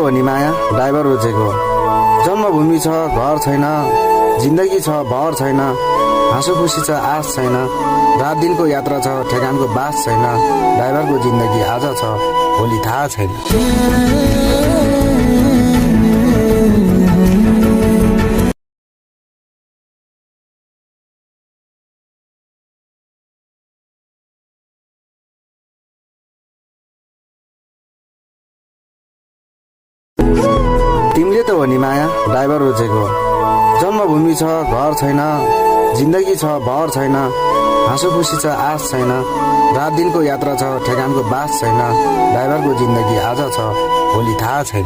हो नि माया ड्राइभर रोजेको। जन्मभूमि छ घर छैन, जिन्दगी छ भर छैन, हाँसो खुसी छ आश छैन, रात दिनको यात्रा छ ठेगानको बास छैन, ड्राइभरको जिन्दगी आज छ भोलि थाहा छैन। तिमीले त हो नि माया ड्राइभर रोजेको। जन्मभूमि छ घर छैन, जिन्दगी छ भर छैन, हाँसो खुसी छ आश छैन, रात दिनको यात्रा छ ठेगानको बास छैन, ड्राइभरको जिन्दगी आज छ भोलि थाहा छैन।